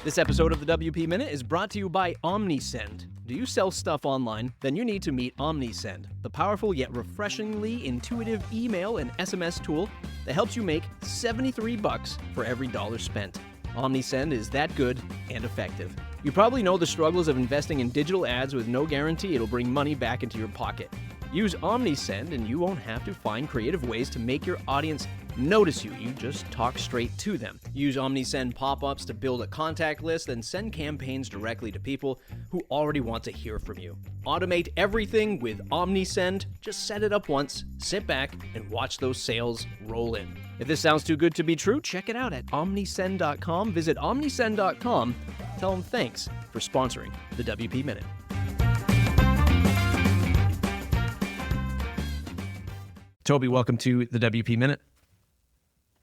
This episode of the WP Minute is brought to you by OmniSend. Do you sell stuff online? Then you need to meet OmniSend, the powerful yet refreshingly intuitive email and SMS tool that helps you make $73 for every dollar spent. OmniSend is that good and effective. You probably know the struggles of investing in digital ads with no guarantee it'll bring money back into your pocket. Use OmniSend and you won't have to find creative ways to make your audience notice you. You just talk straight to them. Use OmniSend pop-ups to build a contact list, then send campaigns directly to people who already want to hear from you. Automate everything with OmniSend. Just set it up once, sit back, and watch those sales roll in. If this sounds too good to be true, check it out at omnisend.com. Visit omnisend.com. Tell them thanks for sponsoring the WP Minute. Toby, welcome to the WP Minute.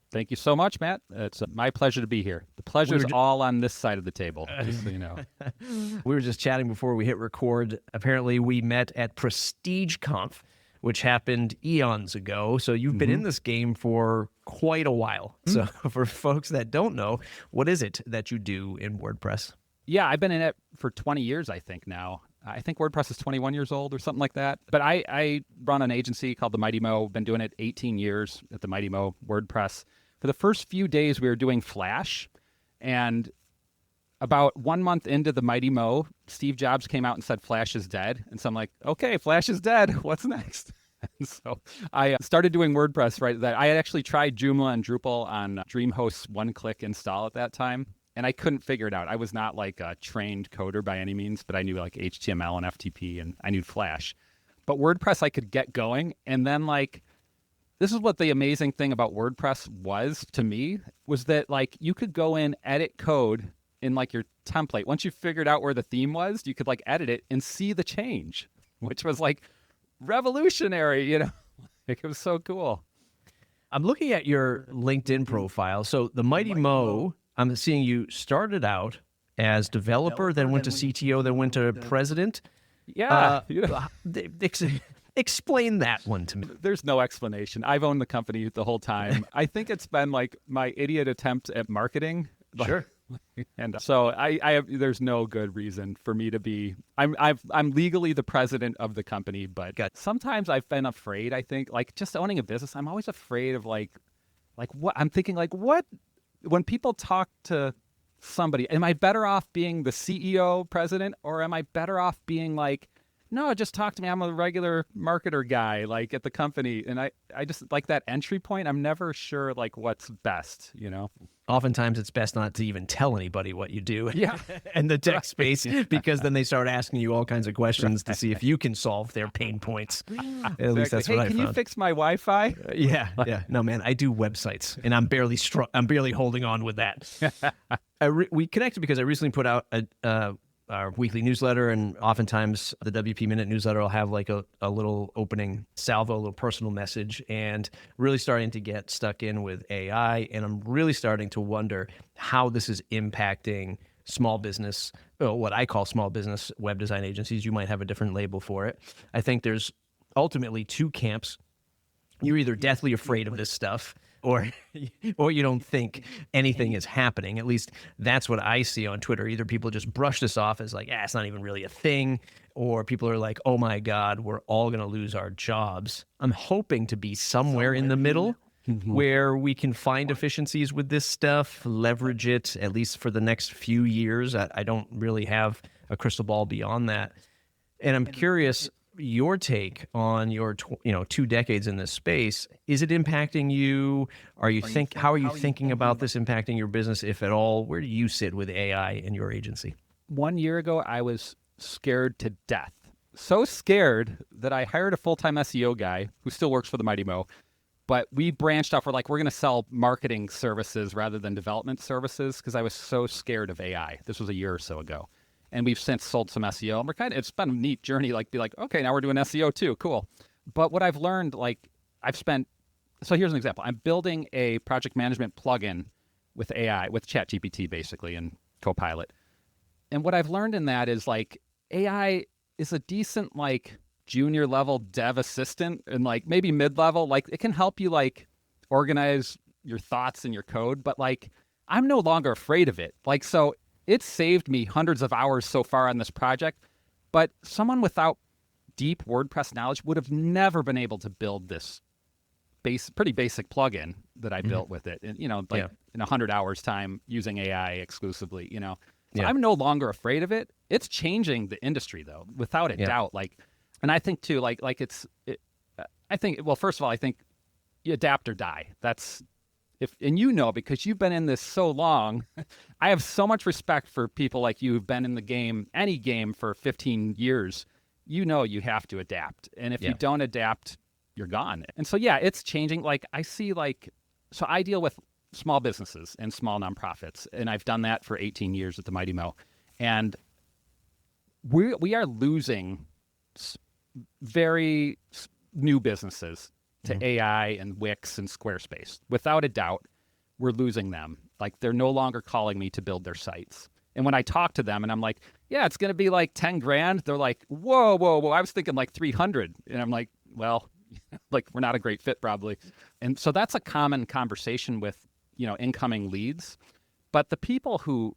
Thank you so much, Matt. It's my pleasure to be here. The pleasure is all on this side of the table, just so you know. We were just chatting before we hit record. Apparently, we met at PrestigeConf, which happened eons ago. So you've been in this game for quite a while. So for folks that don't know, what is it that you do in WordPress? Yeah, I've been in it for 20 years, I think, now. I think WordPress is 21 years old or something like that. But I run an agency called The Mighty Mo. Been doing it 18 years at The Mighty Mo WordPress. For the first few days, we were doing Flash. And about 1 month into The Mighty Mo, Steve Jobs came out and said, Flash is dead. And so I'm like, okay, Flash is dead. What's next? And so I started doing WordPress right that. I had actually tried Joomla and Drupal on DreamHost's one-click install at that time. And I couldn't figure it out. I was not like a trained coder by any means, but I knew like HTML and FTP and I knew Flash. But WordPress I could get going. And then like, this is what the amazing thing about WordPress was to me, was that like you could go in, edit code in like your template. Once you figured out where the theme was, you could like edit it and see the change, which was like revolutionary, you know, like it was so cool. I'm looking at your LinkedIn profile. So the Mighty Mo, I'm seeing you started out as developer, then went to CTO, then went to president. Yeah. Explain that one to me. There's no explanation. I've owned the company the whole time. I think it's been like my idiot attempt at marketing. Sure. And so I have, there's no good reason for me to be, I'm legally the president of the company, but sometimes I've been afraid, I think, like just owning a business, I'm always afraid of like what, I'm thinking like what, when people talk to somebody, am I better off being the CEO president or am I better off being like, no, just talk to me. I'm a regular marketer guy, like at the company. And I just like that entry point. I'm never sure like what's best, you know? Oftentimes it's best not to even tell anybody what you do in the tech space, because then they start asking you all kinds of questions to see if you can solve their pain points. At least that's what I found. Can you fix my Wi-Fi? Yeah. No, man, I do websites and I'm barely holding on with that. We connected because I recently put out our weekly newsletter, and oftentimes the WP Minute newsletter will have like a little opening salvo, a little personal message, and really starting to get stuck in with AI. And I'm really starting to wonder how this is impacting small business, what I call small business web design agencies. You might have a different label for it. I think there's ultimately two camps. You're either deathly afraid of this stuff, or you don't think anything is happening. At least that's what I see on Twitter. Either people just brush this off as like, it's not even really a thing, or people are like, oh my God, we're all going to lose our jobs. I'm hoping to be somewhere in the middle where we can find efficiencies with this stuff, leverage it, at least for the next few years. I don't really have a crystal ball beyond that. And I'm curious, your take on your 2 decades in this space. Is it impacting you? How are you thinking about this impacting your business, if at all? Where do you sit with AI in your agency? 1 year ago, I was scared to death. So scared that I hired a full-time SEO guy who still works for the Mighty Mo. But we branched off. We're going to sell marketing services rather than development services, because I was so scared of AI. This was a year or so ago. And we've since sold some SEO. And it's been a neat journey, okay, now we're doing SEO too, cool. But what I've learned, so here's an example. I'm building a project management plugin with AI, with ChatGPT basically, and Copilot. And what I've learned in that is like AI is a decent junior level dev assistant and maybe mid-level. It can help you organize your thoughts and your code, but I'm no longer afraid of it. So it's saved me hundreds of hours so far on this project, but someone without deep WordPress knowledge would have never been able to build this pretty basic plugin that I built with it, and in 100 hours time using AI exclusively. So I'm no longer afraid of it. It's changing the industry though, without a doubt. And I think too, first of all, I think you adapt or die. That's because you've been in this so long. I have so much respect for people like you who've been in the game, any game, for 15 years. You have to adapt, and if you don't adapt, you're gone. And so it's changing. So I deal with small businesses and small nonprofits, and I've done that for 18 years at the Mighty Mo, and we are losing very new businesses to AI and Wix and Squarespace. Without a doubt, we're losing them. They're no longer calling me to build their sites. And when I talk to them and I'm like, yeah, it's going to be like 10 grand. They're like, whoa. I was thinking like 300. And I'm like, well, we're not a great fit probably. And so that's a common conversation with, incoming leads. But the people who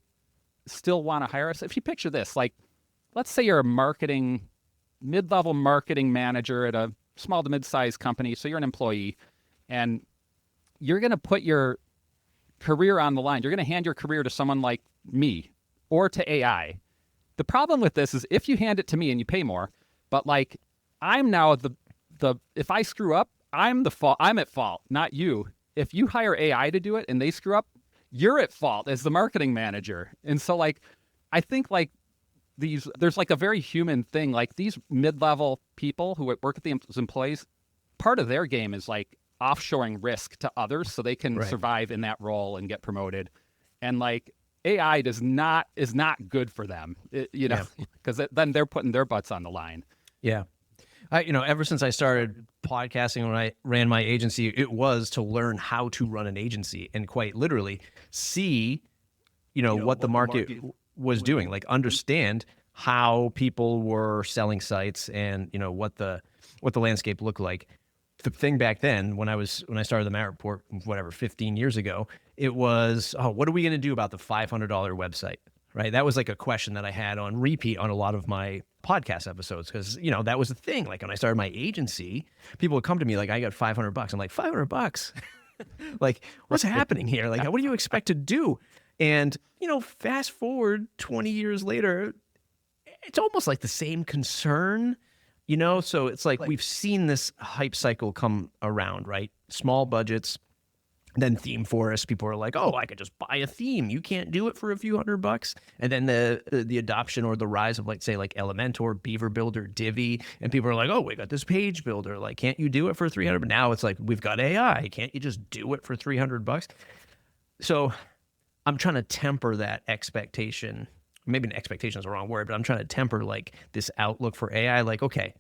still want to hire us, if you picture this, let's say you're a mid-level marketing manager at a small to mid-sized company. So you're an employee and you're going to put your career on the line. You're going to hand your career to someone like me or to AI. The problem with this is if you hand it to me and you pay more, but I'm now if I screw up, I'm at fault, not you. If you hire AI to do it and they screw up, you're at fault as the marketing manager. And so I think there's a very human thing, these mid-level people who work at the employees, part of their game is offshoring risk to others so they can survive in that role and get promoted. And AI is not good for them, because then they're putting their butts on the line. Yeah. Ever since I started podcasting, when I ran my agency, it was to learn how to run an agency and quite literally see, what the market was doing, understand how people were selling sites and, what the landscape looked like. The thing back then, when I started the Matt Report, 15 years ago, it was, what are we going to do about the $500 website? Right? That was a question that I had on repeat on a lot of my podcast episodes because, that was the thing. When I started my agency, people would come to me I got $500. I'm like, $500? What's happening here? What do you expect to do? And, fast forward 20 years later, it's almost the same concern, So it's we've seen this hype cycle come around, right? Small budgets. Then theme forests, people are like, oh, I could just buy a theme. You can't do it for a few $100. And then the adoption or the rise of say Elementor, Beaver Builder, Divi, and people are like, oh, we got this page builder. Can't you do it for $300? But now it's we've got AI. Can't you just do it for $300? So I'm trying to temper that expectation. Maybe an expectation is the wrong word, but I'm trying to temper this outlook for AI. Okay,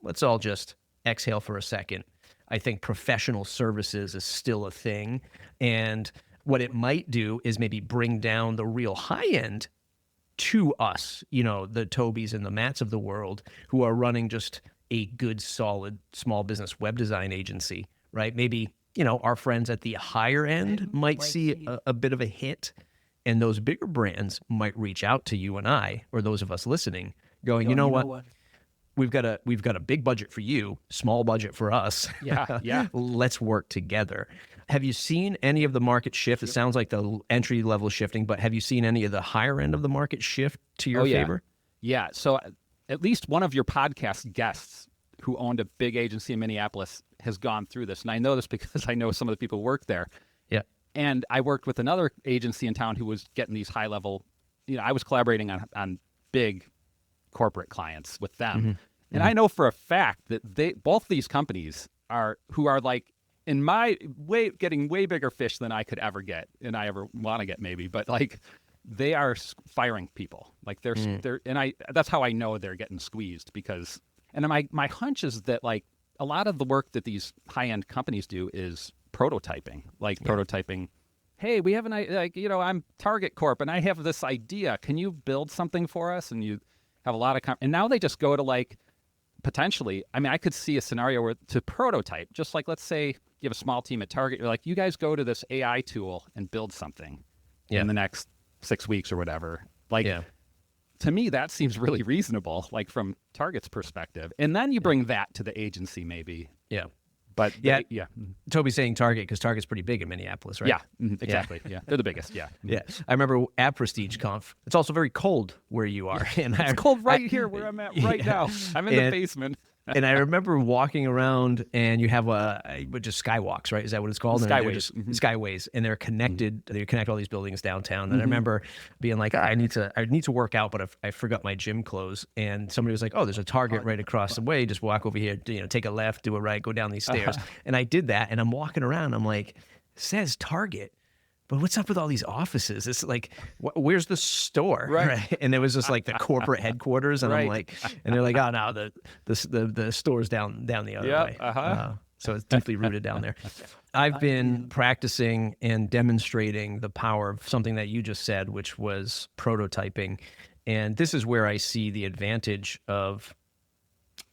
let's all just exhale for a second. I think professional services is still a thing. And what it might do is maybe bring down the real high end to us, the Tobys and the Matts of the world who are running just a good, solid small business web design agency, right? Maybe, our friends at the higher end might see a bit of a hit, and those bigger brands might reach out to you and I, or those of us listening, going, you know what? We've got a big budget for you, small budget for us. Yeah. Let's work together. Have you seen any of the market shift? It sounds like the entry level shifting, but have you seen any of the higher end of the market shift to your favor? Yeah. So at least one of your podcast guests who owned a big agency in Minneapolis has gone through this. And I know this because I know some of the people who work there. Yeah. And I worked with another agency in town who was getting these high level, I was collaborating on big corporate clients with them. Mm-hmm. And I know for a fact that both these companies are in my way getting way bigger fish than I could ever get and I ever want to get maybe, but they are firing people. That's how I know they're getting squeezed and my hunch is that a lot of the work that these high end companies do is prototyping, prototyping. Hey, we have I'm Target Corp and I have this idea. Can you build something for us? And you have a lot of and now they just go to potentially, I could see a scenario where to prototype, just let's say you have a small team at Target, you're you guys go to this AI tool and build something in the next 6 weeks or whatever. Like, Yeah. to me, that seems really reasonable, like from Target's perspective. And then you bring that to the agency, maybe. Yeah. But Yeah. yeah. Toby's saying Target because Target's pretty big in Minneapolis, right? Yeah, exactly. Yeah. They're the biggest. Yeah. Yeah. I remember at Prestige Conf. It's also very cold where you are. And It's cold here where I'm at right now. I'm in the basement. And I remember walking around, and you have just skywalks, right? Is that what it's called? Skyways. Skyways, and they're connected. They connect all these buildings downtown. And I remember being like, I need to work out, but I forgot my gym clothes. And somebody was like, oh, there's a Target right across the way. Just walk over here. Take a left, do a right, go down these stairs. And I did that, and I'm walking around. I'm like, it says Target. But what's up with all these offices? It's like, where's the store? Right. And it was just like the corporate headquarters. And I'm like, and they're like, oh, no, the store's down the other way. So it's deeply rooted down there. I've been practicing and demonstrating the power of something that you just said, which was prototyping. And this is where I see the advantage of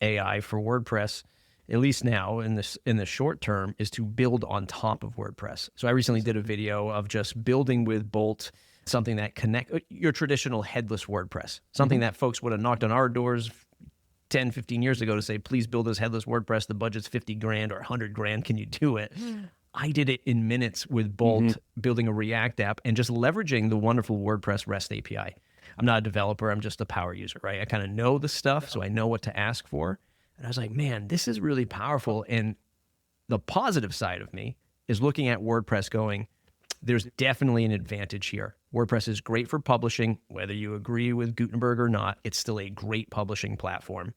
AI for WordPress, at least now in the short term, is to build on top of WordPress. So I recently did a video of just building with Bolt, something that connect your traditional headless WordPress, something that folks would have knocked on our doors 10, 15 years ago to say, please build this headless WordPress. The budget's 50 grand or 100 grand. Can you do it? I did it in minutes with Bolt, building a React app and just leveraging the wonderful WordPress REST API. I'm not a developer. I'm just a power user, right? I kind of know the stuff, so I know what to ask for. And I was like, man, this is really powerful. And the positive side of me is looking at WordPress going, there's definitely an advantage here. WordPress is great for publishing. Whether you agree with Gutenberg or not, it's still a great publishing platform.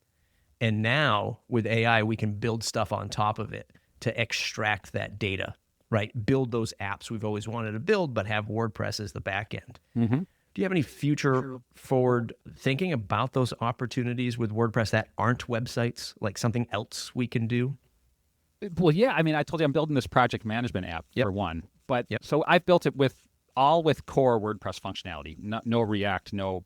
And now with AI, we can build stuff on top of it to extract that data, right? Build those apps we've always wanted to build, but have WordPress as the back end. Do you have any future forward thinking about those opportunities with WordPress that aren't websites, like something else we can do? Well, yeah. I mean, I told you I'm building this project management app for one. But so I've built it with core WordPress functionality. No React, no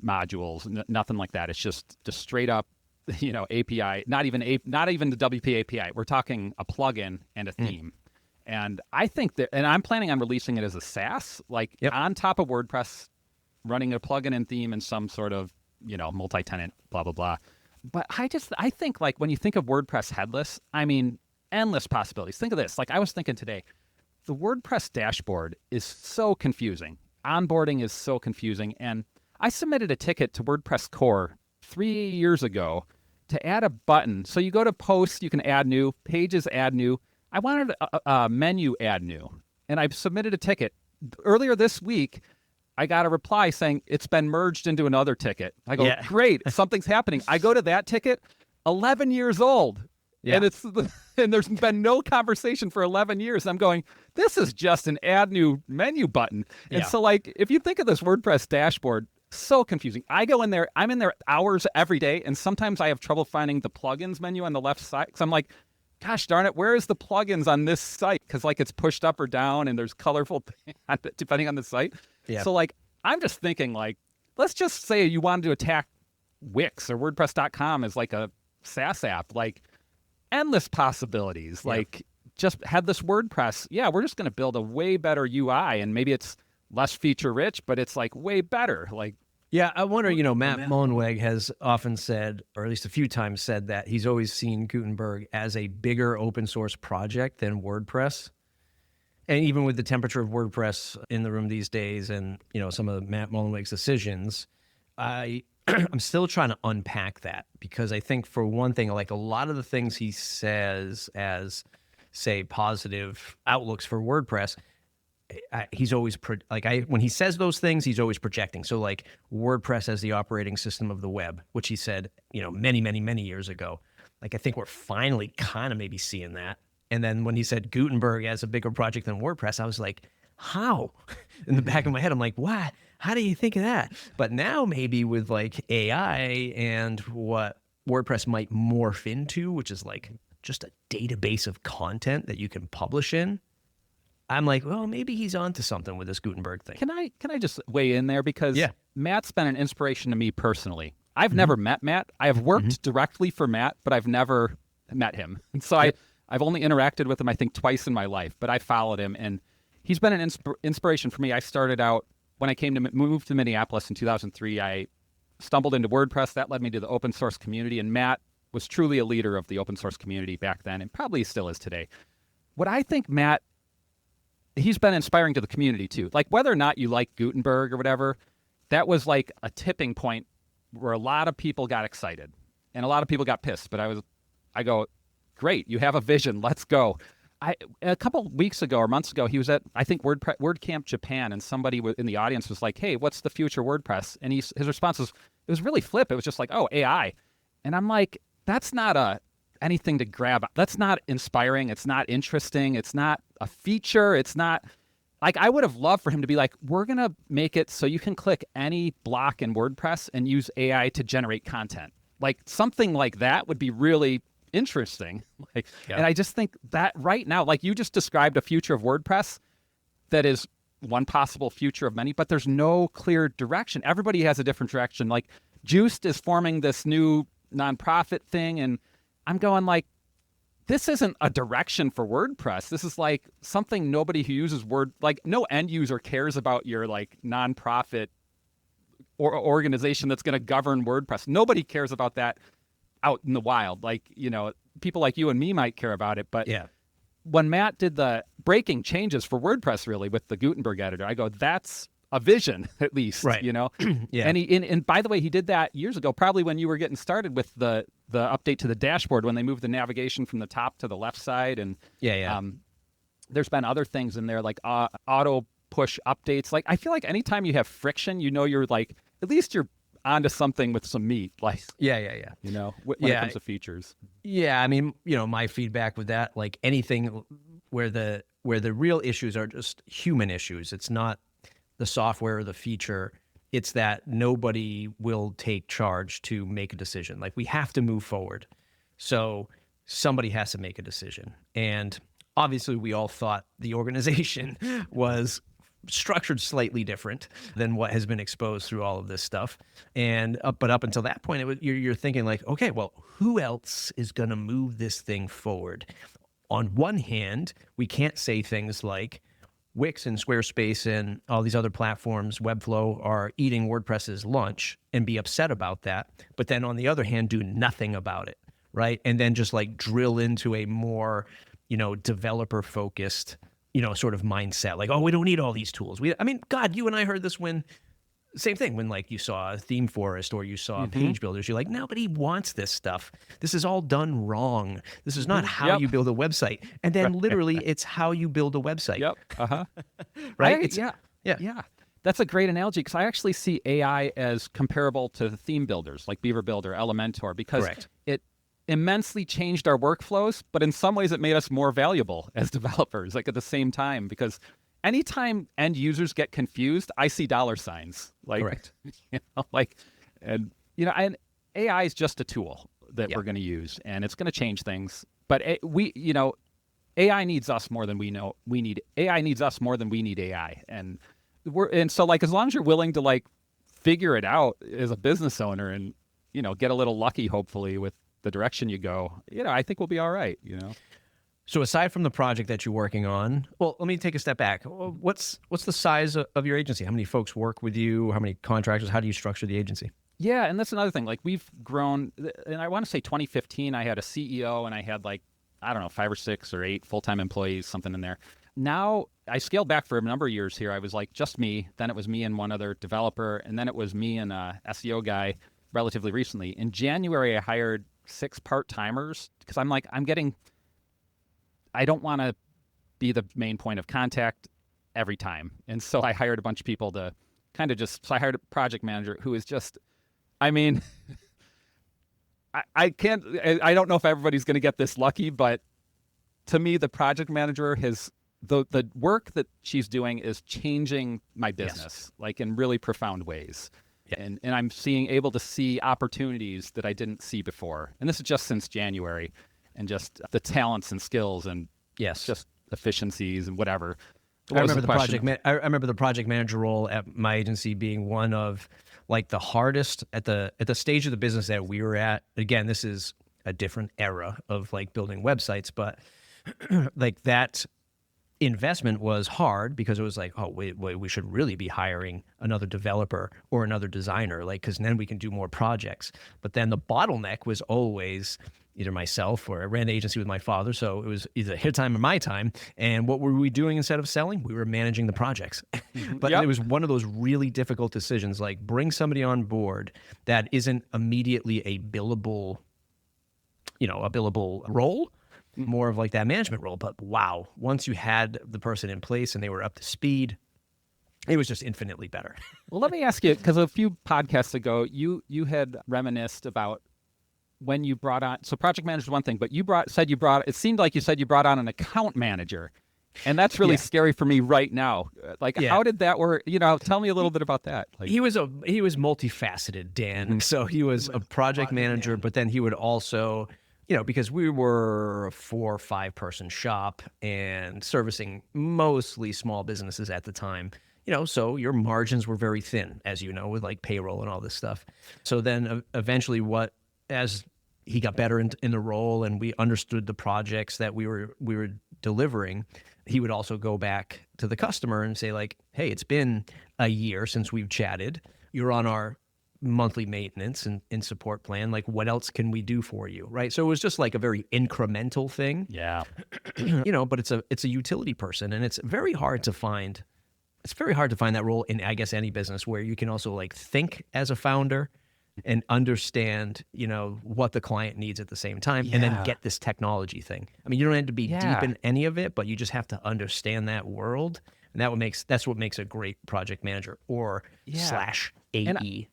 modules, nothing like that. It's just straight up, API. Not even the WP API. We're talking a plugin and a theme. And I think that, and I'm planning on releasing it as a SaaS, like on top of WordPress, running a plugin and theme and some sort of, multi-tenant, blah, blah, blah. But I think like when you think of WordPress headless, I mean, endless possibilities. Think of this. Like I was thinking today, the WordPress dashboard is so confusing. Onboarding is so confusing. And I submitted a ticket to WordPress Core 3 years ago to add a button. So you go to posts, you can add new, pages, add new. I wanted a menu add new. And I submitted a ticket. Earlier this week, I got a reply saying it's been merged into another ticket. I go, great, something's happening. I go to that ticket, 11 years old. Yeah. And there's been no conversation for 11 years. I'm going, this is just an add new menu button. And so like, if you think of this WordPress dashboard, so confusing. I go in there, I'm in there hours every day. And sometimes I have trouble finding the plugins menu on the left side. Cause I'm like, gosh darn it, where is the plugins on this site? Because like it's pushed up or down and there's colorful depending on the site. Yeah. So like, I'm just thinking like, let's just say you wanted to attack Wix or WordPress.com as like a SaaS app, like endless possibilities. Like just had this WordPress. Yeah, we're just going to build a way better UI and maybe it's less feature rich, but it's like way better. Like, yeah, I wonder, Matt Mullenweg has often said, or at least a few times said that he's always seen Gutenberg as a bigger open source project than WordPress. And even with the temperature of WordPress in the room these days and, some of Matt Mullenweg's decisions, I'm still trying to unpack that because I think for one thing, like a lot of the things he says as, say, positive outlooks for WordPress, he's always when he says those things, he's always projecting. So like WordPress as the operating system of the web, which he said, many, many, many years ago. Like I think we're finally kind of maybe seeing that. And then when he said Gutenberg as a bigger project than WordPress, I was like, how? In the back of my head, I'm like, what? How do you think of that? But now maybe with like AI and what WordPress might morph into, which is like just a database of content that you can publish in, I'm like, well, maybe he's onto something with this Gutenberg thing. Can I just weigh in there? Because Matt's been an inspiration to me personally. I've never met Matt. I have worked directly for Matt, but I've never met him. And so I've only interacted with him, I think, twice in my life, but I followed him, and he's been an inspiration for me. I started out when I moved to Minneapolis in 2003, I stumbled into WordPress. That led me to the open source community, and Matt was truly a leader of the open source community back then, and probably still is today. What I think Matt, he's been inspiring to the community too. Like whether or not you like Gutenberg or whatever, that was like a tipping point where a lot of people got excited and a lot of people got pissed. But I go, great, you have a vision, let's go. A couple weeks ago or months ago, he was at, I think, WordCamp Japan, and somebody in the audience was like, hey, what's the future of WordPress? And his response was, it was really flip. It was just like, oh, AI. And I'm like, that's not anything to grab. That's not inspiring. It's not interesting. It's not a feature. It's not, like, I would have loved for him to be like, we're going to make it so you can click any block in WordPress and use AI to generate content. Like something like that would be really interesting. Like, yeah. And I just think that right now, like you just described a future of WordPress that is one possible future of many, but there's no clear direction. Everybody has a different direction. Like Juiced is forming this new nonprofit thing, and I'm going like, this isn't a direction for WordPress. This is like something nobody who uses like no end user cares about your like nonprofit or organization that's going to govern WordPress. Nobody cares about that out in the wild. Like, you know, people like you and me might care about it, but yeah. When Matt did the breaking changes for WordPress, really, with the Gutenberg editor, I go, that's a vision, at least, right. You know? Yeah. And by the way, he did that years ago, probably when you were getting started with the update to the dashboard, when they moved the navigation from the top to the left side. And there's been other things in there, like auto push updates. Like, I feel like anytime you have friction, you know, you're like, at least you're onto something with some meat, like you know, when it comes to features. Yeah, I mean, you know, my feedback with that, like anything where the real issues are just human issues. It's not the software or the feature. It's that nobody will take charge to make a decision. Like we have to move forward, so somebody has to make a decision. And obviously, we all thought the organization was structured slightly different than what has been exposed through all of this stuff. And but up until that point, you're thinking like, okay, well, who else is going to move this thing forward? On one hand, we can't say things like Wix and Squarespace and all these other platforms, Webflow, are eating WordPress's lunch and be upset about that. But then on the other hand, do nothing about it, right? And then just like drill into a more, you know, developer focused, you know, sort of mindset, like, oh, we don't need all these tools. I mean, God, you and I heard this same thing when like you saw a theme forest or you saw page builders. You're like, nobody wants this stuff. This is all done wrong. This is not how you build a website. And then literally it's how you build a website. Yep. Right? Yeah. That's a great analogy, because I actually see AI as comparable to the theme builders like Beaver Builder, Elementor, because it immensely changed our workflows, but in some ways it made us more valuable as developers, like at the same time, because anytime end users get confused, I see dollar signs. Like, correct. You know, like, and you know, and AI is just a tool that we're going to use, and it's going to change things. But you know, AI needs us more than we need. AI needs us more than we need AI, and so like as long as you're willing to like figure it out as a business owner, and you know, get a little lucky, hopefully, with the direction you go, you know, I think we'll be all right, you know. So aside from the project that you're working on, well, let me take a step back. What's the size of your agency? How many folks work with you? How many contractors? How do you structure the agency? Yeah, and that's another thing. Like we've grown, and I want to say 2015, I had a CEO and I had like, I don't know, 5 or 6 or 8 full-time employees, something in there. Now I scaled back for a number of years here. I was like just me. Then it was me and one other developer. And then it was me and a SEO guy relatively recently. In January, I hired 6 part-timers because I'm like, I don't want to be the main point of contact every time. And so I hired a bunch of people to kind of so I hired a project manager who is just, I mean, I don't know if everybody's going to get this lucky, but to me, the project manager the work that she's doing is changing my business, like in really profound ways. Yeah. And I'm able to see opportunities that I didn't see before. And this is just since January, and just the talents and skills and just efficiencies and whatever. I remember the project manager role at my agency being one of like the hardest at the stage of the business that we were at. Again, this is a different era of like building websites, but like that investment was hard because it was like, oh, wait, we should really be hiring another developer or another designer, like, because then we can do more projects. But then the bottleneck was always either myself, or I ran the agency with my father. So it was either his time or my time. And what were we doing instead of selling? We were managing the projects. But Yep. it was one of those really difficult decisions, like bring somebody on board that isn't immediately a billable role, more of like that management role. But wow, once you had the person in place and they were up to speed, it was just infinitely better. Well, let me ask you, because a few podcasts ago, you had reminisced about when you brought on, so project manager is one thing, but it seemed like you said you brought on an account manager. And that's really Yeah. scary for me right now. Like, Yeah. how did that work? Tell me a little bit about that. Like, He was multifaceted, Dan. So he was a project manager, but then he would also, because we were a 4 or 5 person shop and servicing mostly small businesses at the time, so your margins were very thin, as you know, with like payroll and all this stuff. So then eventually as he got better in the role and we understood the projects that we were delivering, he would also go back to the customer and say like, hey, it's been a year since we've chatted. You're on our monthly maintenance and support plan. Like, what else can we do for you? Right. So it was just like a very incremental thing. yeah. But it's a utility person, and it's very hard to find. It's very hard to find that role in, I guess, any business where you can also like think as a founder and understand, what the client needs at the same time, and then Yeah. get this technology thing. I mean, you don't have to be Yeah. deep in any of it, but you just have to understand that world. And that's what makes a great project manager or Yeah. /AE. And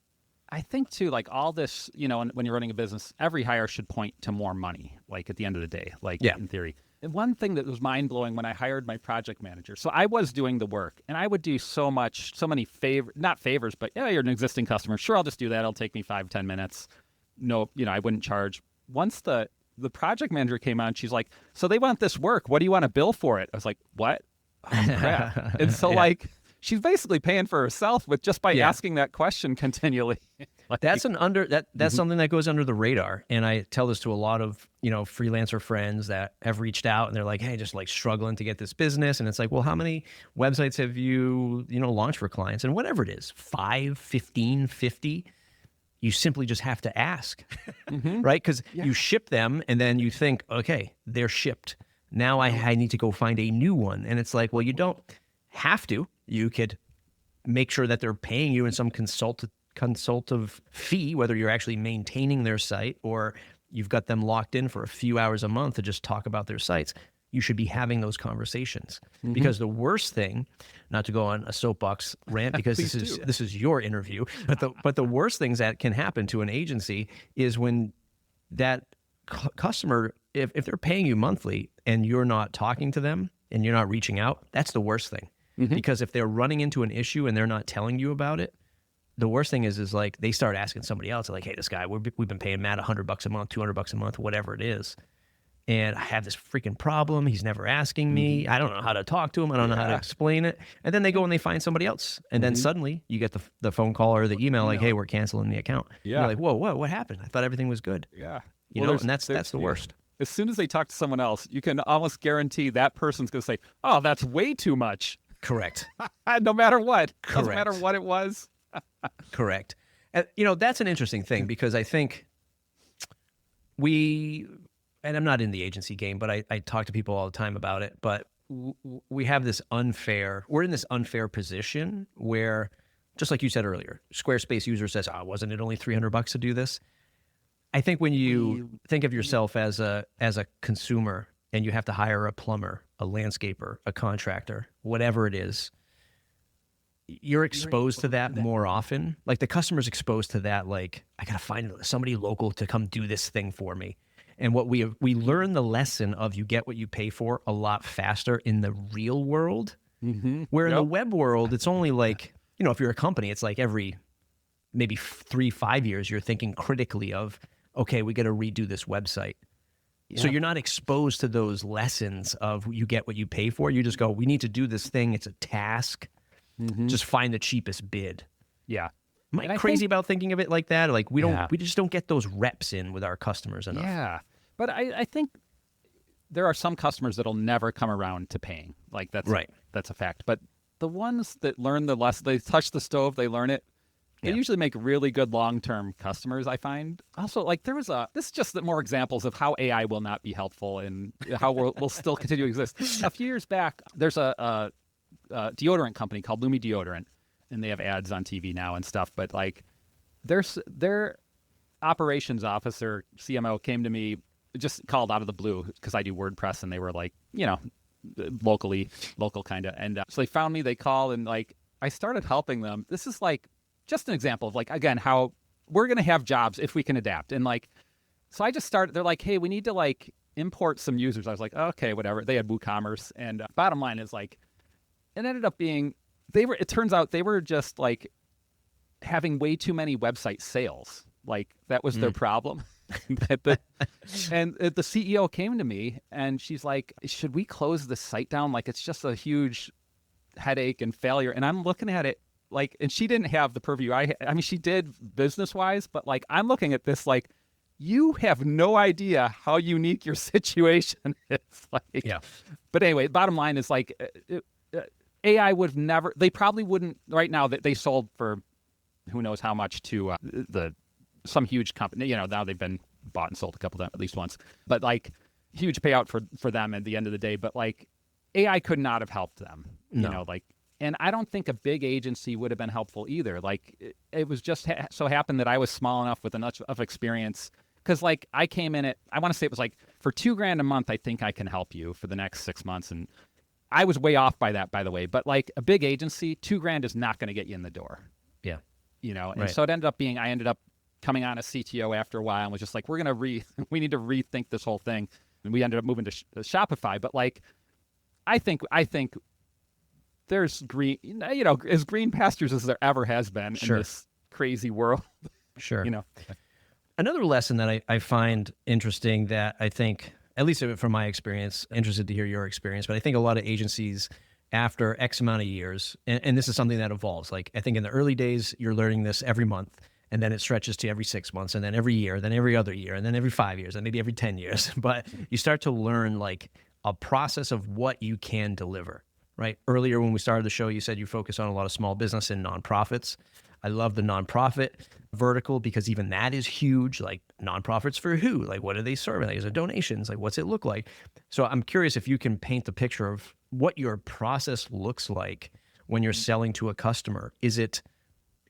I think too, like all this, when you're running a business, every hire should point to more money, like at the end of the day, like Yeah. in theory. And one thing that was mind blowing when I hired my project manager, so I was doing the work and I would do so many not favors, but yeah, you're an existing customer. Sure, I'll just do that. It'll take me 5-10 minutes. No, I wouldn't charge. Once the project manager came on, she's like, so they want this work. What do you want to bill for it? I was like, what? Oh, crap. And so Yeah. like, she's basically paying for herself with just by Yeah. asking that question continually. Like, That's something that goes under the radar. And I tell this to a lot of, freelancer friends that have reached out and they're like, hey, just like struggling to get this business. And it's like, well, how many websites have you, launched for clients? And whatever it is, 5, 15, 50, you simply just have to ask, right? Because you ship them and then you think, okay, they're shipped. Now I need to go find a new one. And it's like, well, you don't have to. You could make sure that they're paying you in some consultative fee, whether you're actually maintaining their site or you've got them locked in for a few hours a month to just talk about their sites. You should be having those conversations because the worst thing, not to go on a soapbox rant because this is your interview, but the worst things that can happen to an agency is when that customer, if they're paying you monthly and you're not talking to them and you're not reaching out, that's the worst thing. Because if they're running into an issue and they're not telling you about it, the worst thing is like they start asking somebody else, like, hey, this guy, we've been paying Matt $100 a month, $200 a month, whatever it is. And I have this freaking problem. He's never asking me. I don't know how to talk to him. I don't know how to explain it. And then they go and they find somebody else. And then suddenly you get the phone call or the email like, hey, we're canceling the account. Yeah. And you're like, whoa, what happened? I thought everything was good. Yeah. And that's the worst. As soon as they talk to someone else, you can almost guarantee that person's going to say, oh, that's way too much. Correct. No matter what. Doesn't Correct. matter what it was. Correct. And, that's an interesting thing because I think and I'm not in the agency game, but I talk to people all the time about it, but we're in this unfair position where, just like you said earlier, Squarespace user says, wasn't it only $300 to do this? I think when you think of yourself as a consumer and you have to hire a plumber, a landscaper, a contractor, whatever it is, you're exposed to that more often. Like the customer's exposed to that, like, I got to find somebody local to come do this thing for me. And what we learn the lesson of you get what you pay for a lot faster in the real world, where in the web world, it's only like, if you're a company, it's like every maybe 3-5 years, you're thinking critically of, okay, we got to redo this website. So you're not exposed to those lessons of you get what you pay for. You just go, we need to do this thing. It's a task. Just find the cheapest bid. Yeah. Am I crazy about thinking of it like that? Like we just don't get those reps in with our customers enough. Yeah. But I think there are some customers that'll never come around to paying. Like that's Right. that's a fact. But the ones that learn the lesson, they touch the stove, they learn it. They usually make really good long-term customers, I find. Also, like this is just more examples of how AI will not be helpful and how we'll still continue to exist. A few years back, there's a deodorant company called Lumi Deodorant, and they have ads on TV now and stuff. But like, their operations officer, CMO, came to me, just called out of the blue because I do WordPress, and they were like, local kind of. And so they found me, they called, and like, I started helping them. This is like just an example of like, again, how we're going to have jobs if we can adapt. And like, so I just started, they're like, hey, we need to like import some users. I was like, okay, whatever. They had WooCommerce. And bottom line is like, it ended up being, it turns out they were just like having way too many website sales. Like that was their problem. And the CEO came to me and she's like, should we close the site down? Like, it's just a huge headache and failure. And I'm looking at it like, and she didn't have the purview. I mean, she did business wise, but like, I'm looking at this like, you have no idea how unique your situation is. Like, Yeah. But anyway, bottom line is like, AI would have never, they probably wouldn't right now that they sold for who knows how much to some huge company, now they've been bought and sold a couple of them at least once, but like huge payout for them at the end of the day. But like AI could not have helped them, and I don't think a big agency would have been helpful either. Like it was just so happened that I was small enough with enough of experience. Cause like I came in I want to say it was like for $2,000 a month, I think I can help you for the next 6 months. And I was way off by that, by the way, but like a big agency, $2,000 is not going to get you in the door. Yeah. And Right. so it ended up being, I ended up coming on as CTO after a while and was just like, we need to rethink this whole thing. And we ended up moving to Shopify. But like, I think there's as green pastures as there ever has been in this crazy world. Sure. Another lesson that I find interesting that I think, at least from my experience, interested to hear your experience, but I think a lot of agencies after X amount of years, and this is something that evolves. Like I think in the early days, you're learning this every month, and then it stretches to every 6 months, and then every year, then every other year, and then every 5 years, and maybe every 10 years. But you start to learn like a process of what you can deliver, right? Earlier when we started the show, you said you focus on a lot of small business and nonprofits. I love the nonprofit vertical because even that is huge. Like nonprofits for who? Like what are they serving? Like is it donations? Like what's it look like? So I'm curious if you can paint the picture of what your process looks like when you're selling to a customer. Is it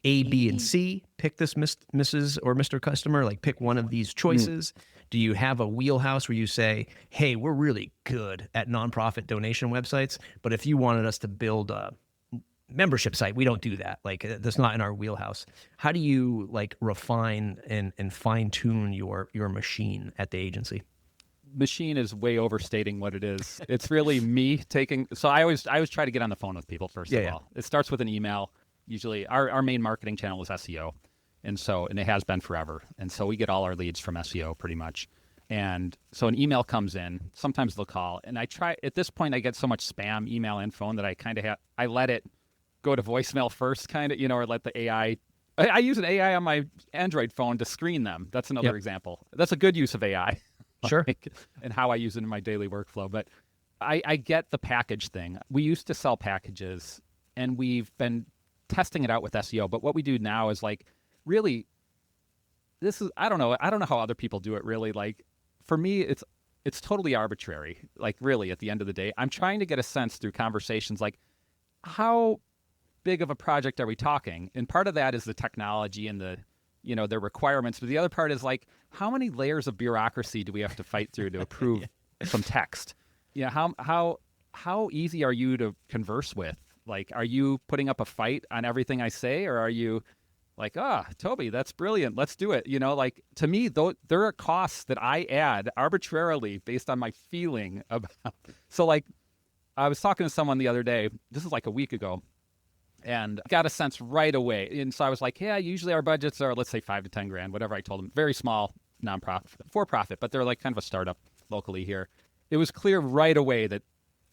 A, B, and C? Pick this Mrs. or Mr. Customer, like pick one of these choices. Do you have a wheelhouse where you say, hey, we're really good at nonprofit donation websites, but if you wanted us to build a membership site, we don't do that. Like that's not in our wheelhouse. How do you like refine and fine tune your machine at the agency? Machine is way overstating what it is. It's really me taking. So I always try to get on the phone with people first of all. It starts with an email. Usually our main marketing channel is SEO. And it has been forever. And so we get all our leads from SEO pretty much. And so an email comes in, sometimes they'll call. And at this point I get so much spam email and phone that I kind of I let it go to voicemail first kind of, or let the AI, I use an AI on my Android phone to screen them. That's another example. That's a good use of AI. Sure. And how I use it in my daily workflow. But I get the package thing. We used to sell packages and we've been testing it out with SEO. But what we do now is like, really, I don't know how other people do it really. Like for me, it's totally arbitrary. Like really at the end of the day, I'm trying to get a sense through conversations, like how big of a project are we talking? And part of that is the technology and the, their requirements. But the other part is like, how many layers of bureaucracy do we have to fight through to approve some text? How easy are you to converse with? Like, are you putting up a fight on everything I say? Or are you like, Toby, that's brilliant. Let's do it. Like to me, though, there are costs that I add arbitrarily based on my feeling about. So like I was talking to someone the other day, this is like a week ago, and got a sense right away. And so I was like, yeah, usually our budgets are, let's say 5 to 10 grand, whatever I told them. Very small, nonprofit, for profit, but they're like kind of a startup locally here. It was clear right away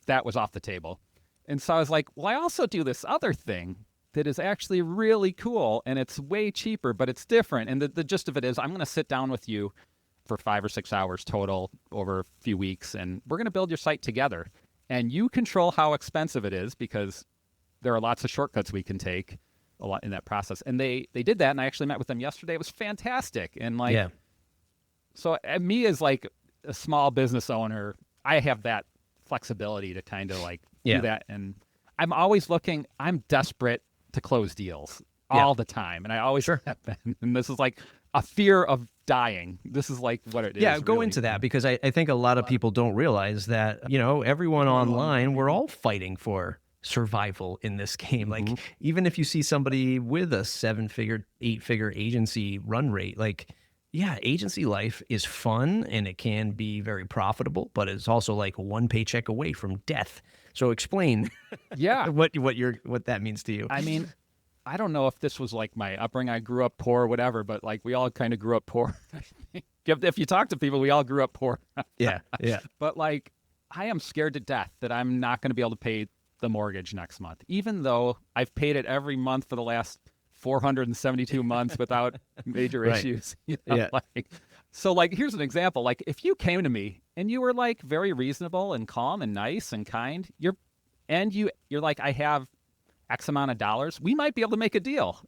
that was off the table. And so I was like, well, I also do this other thing that is actually really cool and it's way cheaper, but it's different. And the gist of it is I'm going to sit down with you for 5 or 6 hours total over a few weeks, and we're going to build your site together. And you control how expensive it is because there are lots of shortcuts we can take a lot in that process. And they did that, and I actually met with them yesterday. It was fantastic. And like, so me as like a small business owner, I have that flexibility to kind of like do that. And I'm always looking, I'm desperate to close deals all the time. And I always have been. And this is like a fear of dying. This is like what it is. Yeah, go really. into that because I think a lot of people don't realize that, you know, everyone online, we're all fighting for survival in this game. Like, even if you see somebody with a 7-figure, 8-figure agency run rate, like, yeah, agency life is fun and it can be very profitable, but it's also like one paycheck away from death. So explain what that means to you. I mean, I don't know if this was like my upbringing. I grew up poor or whatever, but like we all kind of grew up poor. If you talk to people, we all grew up poor. Yeah. But like, I am scared to death that I'm not going to be able to pay the mortgage next month, even though I've paid it every month for the last 472 months without major issues. You know? So like, here's an example. Like, if you came to me and you were like very reasonable and calm and nice and kind, you're like, I have X amount of dollars, we might be able to make a deal.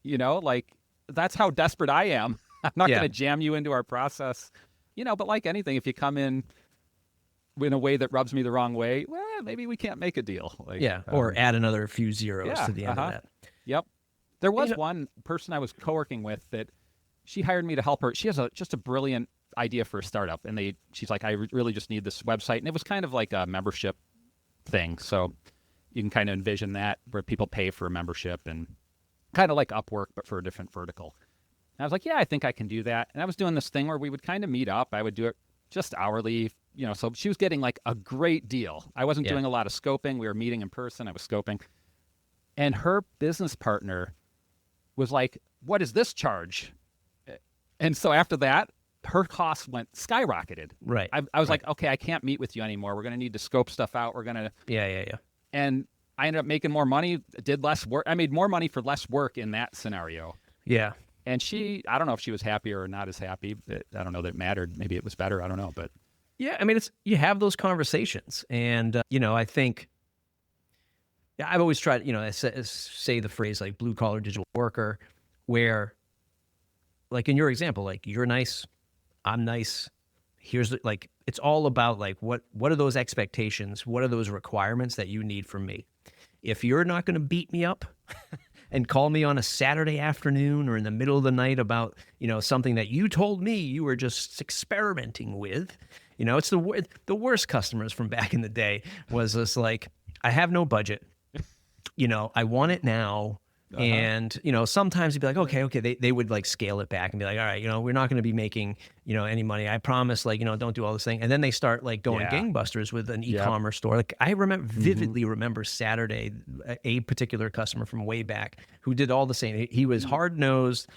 You know, like, that's how desperate I am. I'm not going to jam you into our process, you know, but like anything, if you come in a way that rubs me the wrong way, well, maybe we can't make a deal. Like, or add another few zeros to the end of that. Yep. There was one person I was co-working with that she hired me to help her. She has just a brilliant idea for a startup. And she's like, I really just need this website. And it was kind of like a membership thing. So you can kind of envision that where people pay for a membership and kind of like Upwork, but for a different vertical. And I was like, yeah, I think I can do that. And I was doing this thing where we would kind of meet up. I would do it just hourly, you know, so she was getting like a great deal. I wasn't doing a lot of scoping. We were meeting in person. I was scoping. And her business partner was like, what is this charge? And so after that, her costs skyrocketed. Right. I was like, okay, I can't meet with you anymore. We're going to need to scope stuff out. We're going to. Yeah. And I ended up making more money, did less work. I made more money for less work in that scenario. Yeah. And I don't know if she was happier or not as happy. I don't know that it mattered. Maybe it was better. I don't know. But yeah, I mean, you have those conversations. And, you know, I think I've always tried, you know, say the phrase like blue collar digital worker, where like in your example, like you're nice, I'm nice. Like, it's all about like, what are those expectations? What are those requirements that you need from me? If you're not going to beat me up and call me on a Saturday afternoon or in the middle of the night about, you know, something that you told me you were just experimenting with, you know, it's the worst customers from back in the day was this like, I have no budget, you know, I want it now. And, you know, sometimes you'd be like, okay, they would like scale it back and be like, all right, you know, we're not going to be making, you know, any money. I promise, like, you know, don't do all this thing. And then they start like going gangbusters with an e-commerce store. Like I vividly remember Saturday, a particular customer from way back who did all the same. He was hard-nosed.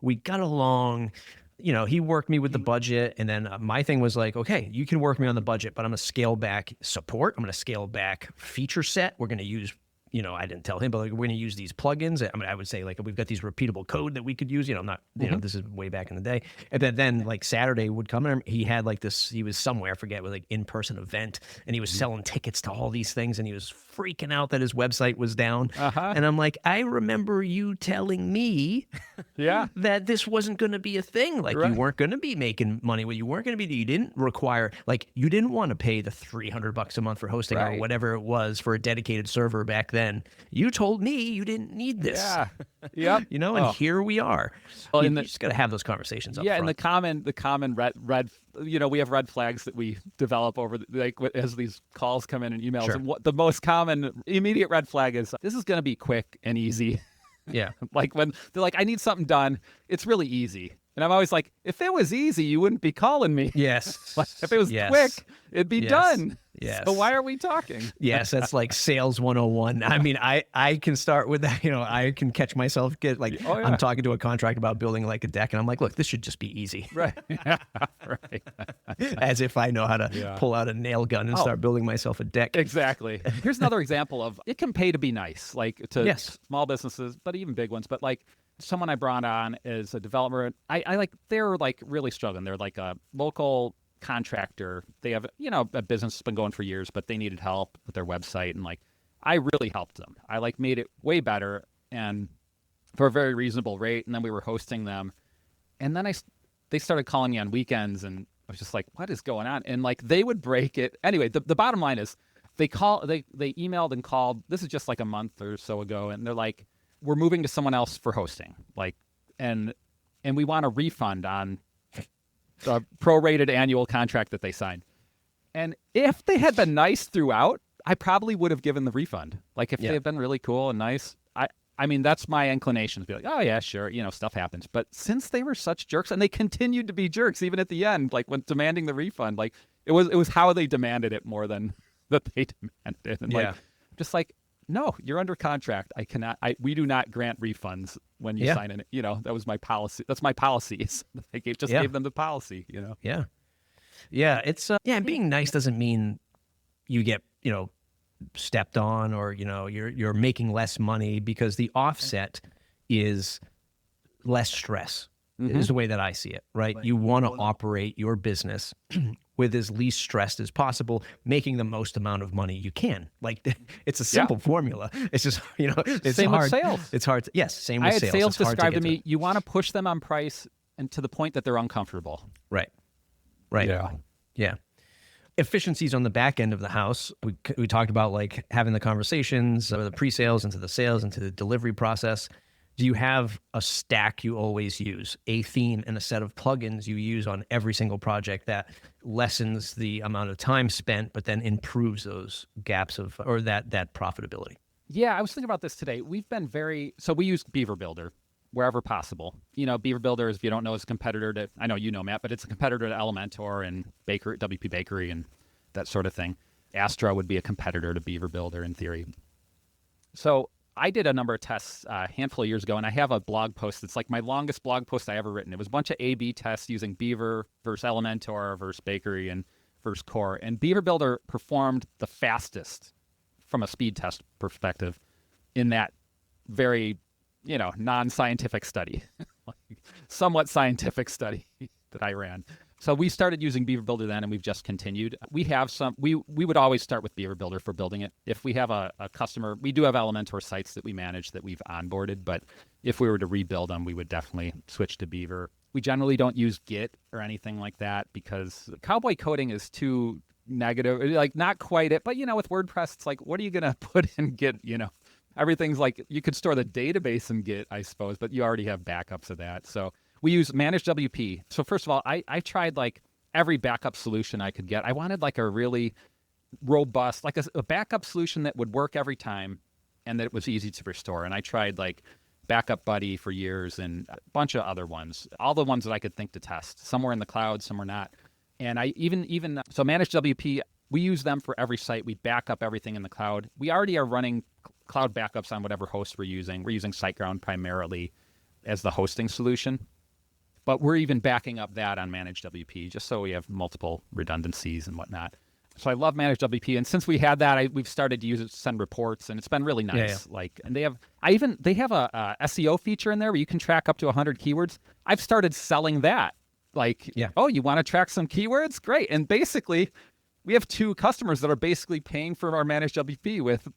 We got along. You know, he worked me with the budget. And then my thing was like, okay, you can work me on the budget, but I'm going to scale back support. I'm going to scale back feature set. We're going to use, you know, I didn't tell him, but like, we're going to use these plugins. I mean, I would say like, we've got these repeatable code that we could use, you know, not, you know, this is way back in the day. And then like Saturday would come and he had like this, he was somewhere, I forget, with like in-person event, and he was selling tickets to all these things. And he was freaking out that his website was down. And I'm like, I remember you telling me that this wasn't going to be a thing. Like you weren't going to be making money. You weren't going to be, you didn't require, like you didn't want to pay the $300 a month for hosting or whatever it was for a dedicated server back then. You told me you didn't need this. You know, and here we are. Well, you just got to have those conversations up front. And the common red, you know, we have red flags that we develop over like as these calls come in and emails. And what the most common immediate red flag is, this is going to be quick and easy. Like when they're like, I need something done, it's really easy. And I'm always like, if it was easy, you wouldn't be calling me. Like, if it was quick, it'd be done. Yes. So why are we talking? Yes, that's like sales 101. I mean, I can start with that. You know, I can catch myself I'm talking to a contract about building like a deck, and I'm like, look, this should just be easy. As if I know how to pull out a nail gun and start building myself a deck. Exactly. Here's another example of it can pay to be nice, like to small businesses, but even big ones. But like someone I brought on is a developer. They're like really struggling. They're like a local contractor. They have, a business that's been going for years, but they needed help with their website. And like, I really helped them. I like made it way better and for a very reasonable rate. And then we were hosting them. And then they started calling me on weekends, and I was just like, what is going on? And like, they would break it. Anyway, the bottom line is they emailed and called. This is just like a month or so ago. And they're like, we're moving to someone else for hosting. Like, and we want a refund on the prorated annual contract that they signed. And if they had been nice throughout, I probably would have given the refund. Like if they had been really cool and nice, I mean, that's my inclination to be like, oh yeah, sure, stuff happens. But since they were such jerks, and they continued to be jerks even at the end, like when demanding the refund, like it was how they demanded it more than that they demanded it. And like, just like, no, you're under contract. We do not grant refunds when you sign in. That was my policy. That's my policies. I gave them the policy, Yeah. Yeah. It's, and being nice doesn't mean you get, stepped on or, you're making less money, because the offset is less stress is the way that I see it, right? You want to operate your business with as least stressed as possible, making the most amount of money you can. Like, it's a simple formula. It's just, it's same hard. with sales. It's hard. Yes. Same with I had sales. sales describe to me, to. you want to push them on price and to the point that they're uncomfortable. Right. Yeah. Efficiencies on the back end of the house. We talked about like having the conversations, the pre-sales into the sales, into the delivery process. Do you have a stack you always use, a theme and a set of plugins you use on every single project that lessens the amount of time spent, but then improves those gaps or that profitability? Yeah, I was thinking about this today. We've been so we use Beaver Builder wherever possible. Beaver Builder, if you don't know, is a competitor to, I know you know, Matt, but it's a competitor to Elementor and WP Bakery and that sort of thing. Astra would be a competitor to Beaver Builder in theory. So I did a number of tests a handful of years ago, and I have a blog post that's like my longest blog post I ever written. It was a bunch of A/B tests using Beaver versus Elementor versus Bakery and versus Core. And Beaver Builder performed the fastest from a speed test perspective in that very non-scientific study, like somewhat scientific study that I ran. So we started using Beaver Builder then, and we've just continued. We have we would always start with Beaver Builder for building it. If we have a customer, we do have Elementor sites that we manage that we've onboarded, but if we were to rebuild them, we would definitely switch to Beaver. We generally don't use Git or anything like that because cowboy coding is too negative, like not quite it, but with WordPress, it's like, what are you going to put in Git, Everything's like, you could store the database in Git, I suppose, but you already have backups of that. So we use Managed WP. So first of all, I tried like every backup solution I could get. I wanted like a really robust, like a backup solution that would work every time and that it was easy to restore. And I tried like Backup Buddy for years and a bunch of other ones, all the ones that I could think to test. Some were in the cloud, some were not. And I so Managed WP, we use them for every site. We back up everything in the cloud. We already are running cloud backups on whatever host we're using. We're using SiteGround primarily as the hosting solution, but we're even backing up that on Managed WP just so we have multiple redundancies and whatnot. So I love Managed WP, and since we had that, we've started to use it to send reports, and it's been really nice. Yeah. Like, and they have a SEO feature in there where you can track up to 100 keywords. I've started selling that. Like, oh, you want to track some keywords? Great. And basically, we have 2 customers that are basically paying for our Managed WP with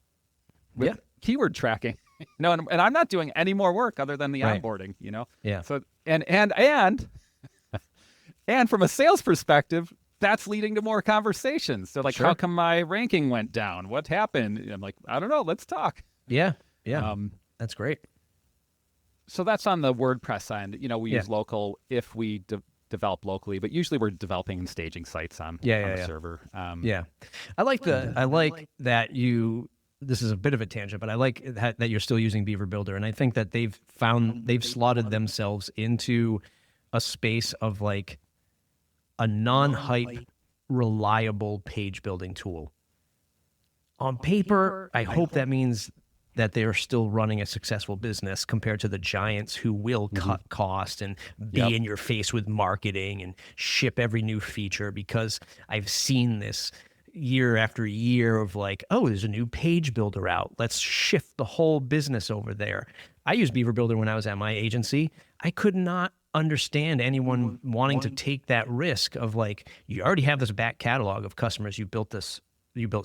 keyword tracking. And I'm not doing any more work other than the onboarding, Yeah. So and from a sales perspective, that's leading to more conversations. They're like, how come my ranking went down? What happened? And I'm like, I don't know. Let's talk. Yeah. That's great. So that's on the WordPress side. We use local if we develop locally, but usually we're developing and staging sites on the server. I like that you. This is a bit of a tangent, but I like that you're still using Beaver Builder, and I think that they've slotted themselves into a space of like a non-hype, reliable page building tool. On paper, I hope that means that they're still running a successful business compared to the giants who will cut cost and be in your face with marketing and ship every new feature, because I've seen this year after year of like, oh, there's a new page builder out. Let's shift the whole business over there. I used Beaver Builder when I was at my agency. I could not understand anyone wanting to take that risk of like, you already have this back catalog of customers you built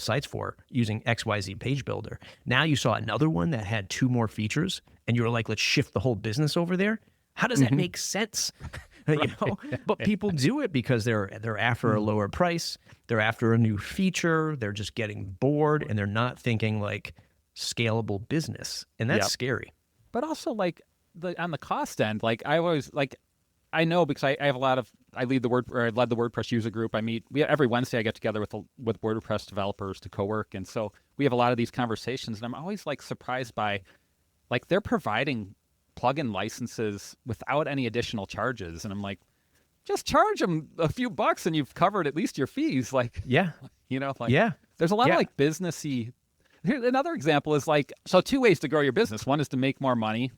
sites for using XYZ page builder. Now you saw another one that had 2 more features and you were like, let's shift the whole business over there. How does that make sense? You know, but people do it because they're after a lower price. They're after a new feature. They're just getting bored and they're not thinking like scalable business. And that's scary. But also like on the cost end, like I always like, I know because I have I led the WordPress user group. Every Wednesday I get together with WordPress developers to co-work. And so we have a lot of these conversations and I'm always like surprised by like they're providing plugin licenses without any additional charges. And I'm like, just charge them a few bucks and you've covered at least your fees. Like, you know, like there's a lot of like businessy. Here, another example is like, so 2 ways to grow your business. One is to make more money.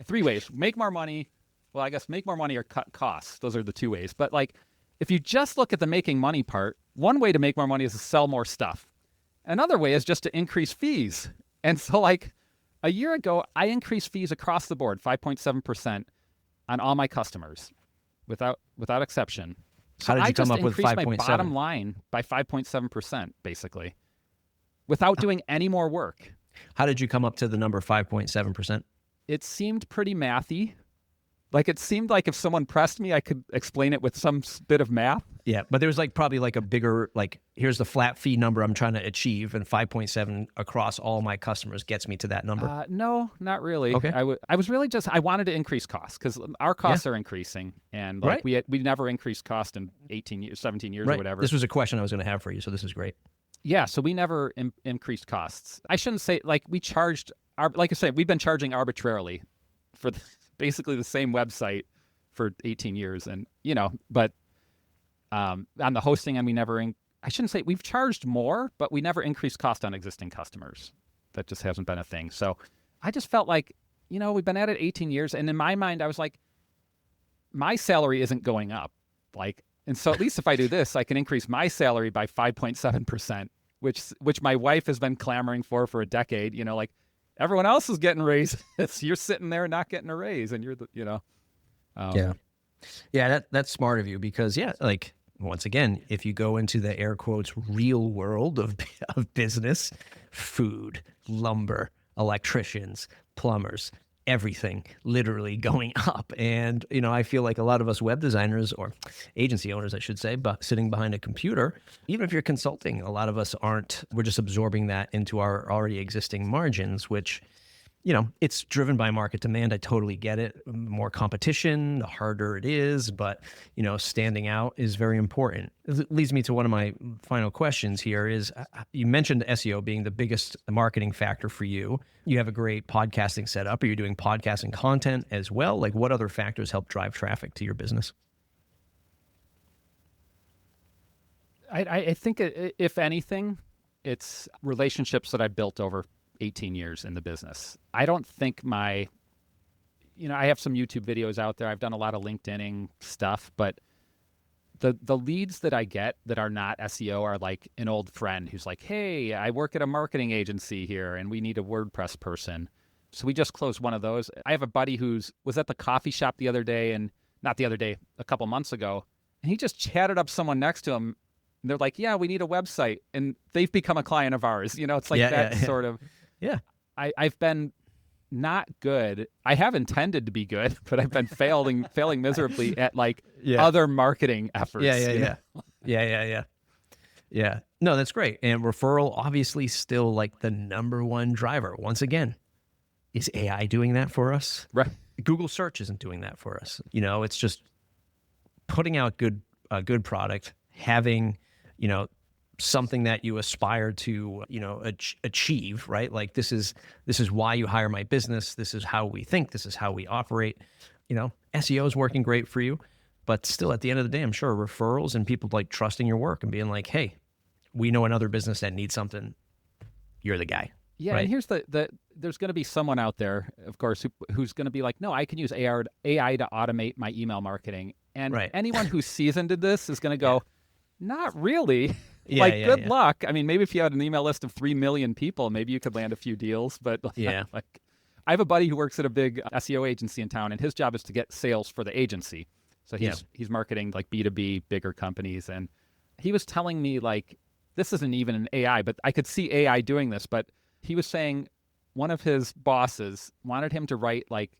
3 ways, make more money. Well, I guess make more money or cut costs. Those are the 2 ways. But like, if you just look at the making money part, one way to make more money is to sell more stuff. Another way is just to increase fees. And so like a year ago, I increased fees across the board, 5.7% on all my customers without exception. So how did you come up with 5.7? I just increased my bottom line by 5.7%, basically, without doing any more work. How did you come up to the number 5.7%? It seemed pretty mathy. Like it seemed like if someone pressed me, I could explain it with some bit of math. Yeah, but there was like probably like a bigger, like here's the flat fee number I'm trying to achieve, and 5.7 across all my customers gets me to that number. No, not really. Okay. I was really just, I wanted to increase costs because our costs are increasing, and like we never increased cost in 18 years, 17 years or whatever. This was a question I was going to have for you, so this is great. Yeah, so we never increased costs. I shouldn't say, like we charged, like I said, we've been charging arbitrarily for basically the same website for 18 years, and you know, but on the hosting, and I shouldn't say we've charged more, but we never increased cost on existing customers. That just hasn't been a thing. So I just felt like, you know, we've been at it 18 years, and in my mind, I was like, my salary isn't going up, like, and so at least if I do this, I can increase my salary by 5.7%, which my wife has been clamoring for a decade. You know, like everyone else is getting raises, you're sitting there not getting a raise, and you're the, you know. Yeah, that's smart of you because like once again, if you go into the air quotes real world of business, food, lumber, electricians, plumbers, everything literally going up. And, you know, I feel like a lot of us web designers or agency owners, I should say, but sitting behind a computer, even if you're consulting, a lot of us we're just absorbing that into our already existing margins, which, you know, it's driven by market demand. I totally get it. More competition, the harder it is, but, you know, standing out is very important. It leads me to one of my final questions here is, you mentioned SEO being the biggest marketing factor for you. You have a great podcasting setup. Are you doing podcasting content as well? Like what other factors help drive traffic to your business? I think if anything, it's relationships that I built over 18 years in the business. I don't think I have some YouTube videos out there. I've done a lot of LinkedIning stuff, but the leads that I get that are not SEO are like an old friend who's like, hey, I work at a marketing agency here and we need a WordPress person. So we just closed one of those. I have a buddy was at the coffee shop a couple months ago, and he just chatted up someone next to him. And they're like, yeah, we need a website. And they've become a client of ours. You know, it's like sort of. Yeah. I've been not good. I have intended to be good, but I've been failing miserably at like other marketing efforts. Yeah. No, that's great. And referral, obviously still like the number one driver. Once again, is AI doing that for us? Right. Google search isn't doing that for us. You know, it's just putting out a good product, having, you know, something that you aspire to, you know, achieve, right? Like this is why you hire my business. This is how we think. This is how we operate. You know, SEO is working great for you, but still at the end of the day, I'm sure referrals and people like trusting your work and being like, hey, we know another business that needs something. You're the guy. Yeah. Right? And here's there's going to be someone out there, of course, who's going to be like, no, I can use AI to automate my email marketing. And anyone who's seasoned in this is going to go, not really. Good luck. I mean, maybe if you had an email list of 3 million people, maybe you could land a few deals. But I have a buddy who works at a big SEO agency in town, and his job is to get sales for the agency. So he's marketing like B2B, bigger companies. And he was telling me like, this isn't even an AI, but I could see AI doing this. But he was saying one of his bosses wanted him to write like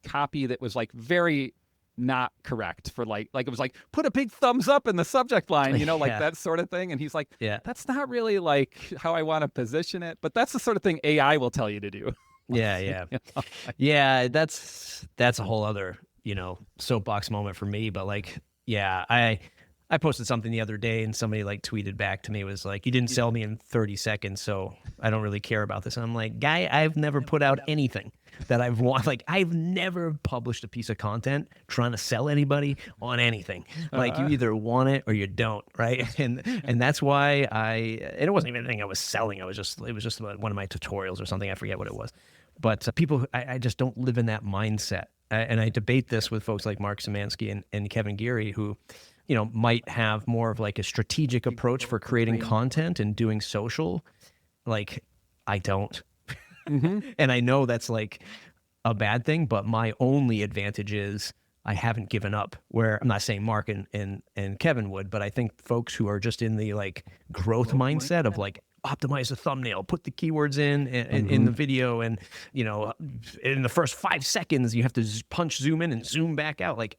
copy that was like very not correct for like it was like, put a big thumbs up in the subject line, that sort of thing. And he's like, that's not really like how I want to position it, but that's the sort of thing AI will tell you to do. Yeah, that's a whole other, soapbox moment for me. But like, I posted something the other day and somebody like tweeted back to me, was like, you didn't sell me in 30 seconds, so I don't really care about this. And I'm like, guy, I've never put out anything that I've wanted. Like, I've never published a piece of content trying to sell anybody on anything. Like, you either want it or you don't, right? And that's why and it wasn't even anything I was selling. It was just one of my tutorials or something. I forget what it was. But people, I just don't live in that mindset. And I debate this with folks like Mark Szymanski and Kevin Geary, who might have more of like a strategic approach for creating content and doing social. Like, I don't. And I know that's like a bad thing, but my only advantage is I haven't given up, where I'm not saying Mark and Kevin would, but I think folks who are just in the like growth mindset of like, optimize the thumbnail, put the keywords in the video, and in the first 5 seconds you have to zoom in and zoom back out. Like,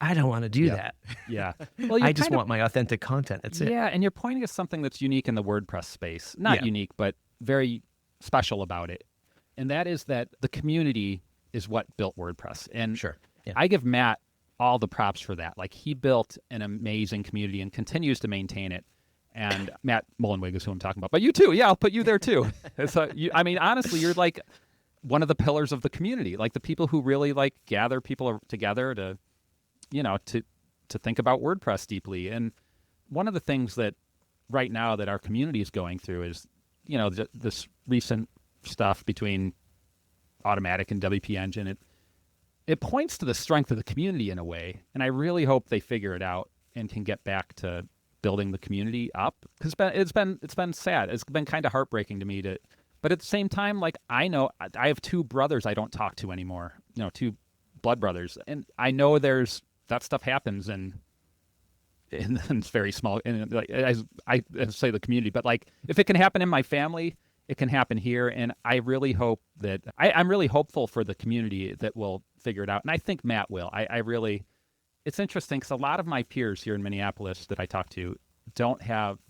I don't want to do that. Yeah. Well, I just want my authentic content. That's it. Yeah, and you're pointing at something that's unique in the WordPress space. Not unique, but very special about it. And that is that the community is what built WordPress. And I give Matt all the props for that. Like, he built an amazing community and continues to maintain it. And Matt Mullenweg is who I'm talking about. But you too. Yeah, I'll put you there too. So honestly, you're like one of the pillars of the community. Like, the people who really like gather people together to think about WordPress deeply. And one of the things that right now that our community is going through is, this recent stuff between Automatic and WP Engine. It points to the strength of the community in a way. And I really hope they figure it out and can get back to building the community up, because it's been sad. It's been kind of heartbreaking to me but at the same time, like, I know I have 2 brothers I don't talk to anymore, 2 blood brothers. And I know that stuff happens and it's very small. And like, as I say the community, but like, if it can happen in my family, it can happen here. And I really hope that I'm really hopeful for the community that will figure it out. And I think Matt will. It's interesting because a lot of my peers here in Minneapolis that I talk to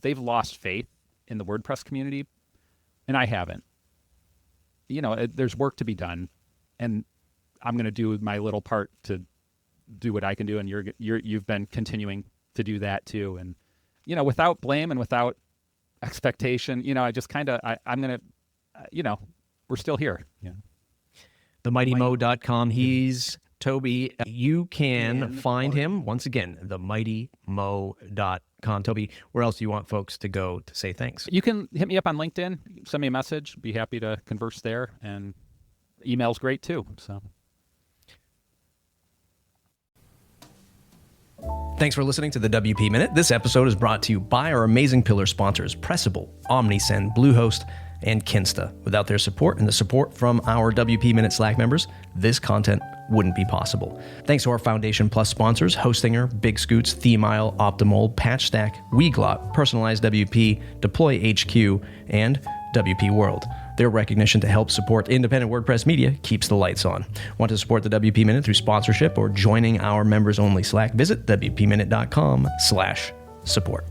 they've lost faith in the WordPress community, and I haven't. There's work to be done, and I'm going to do my little part to do what I can do, and you've been continuing to do that too. And, without blame and without expectation, I just kind of, I'm going to, we're still here. Yeah. TheMightyMo.com. He's Toby. You can find him, once again, TheMightyMo.com. Toby, where else do you want folks to go to say thanks? You can hit me up on LinkedIn, send me a message. Be happy to converse there. And email's great too. So. Thanks for listening to the WP Minute. This episode is brought to you by our amazing pillar sponsors, Pressable, OmniSend, Bluehost, and Kinsta. Without their support and the support from our WP Minute Slack members, this content wouldn't be possible. Thanks to our Foundation Plus sponsors, Hostinger, Big Scoots, ThemeIsle, Optimal, PatchStack, Weglot, Personalized WP, Deploy HQ, and WP World. Their recognition to help support independent WordPress media keeps the lights on. Want to support the WP Minute through sponsorship or joining our members-only Slack? Visit WPMinute.com/support.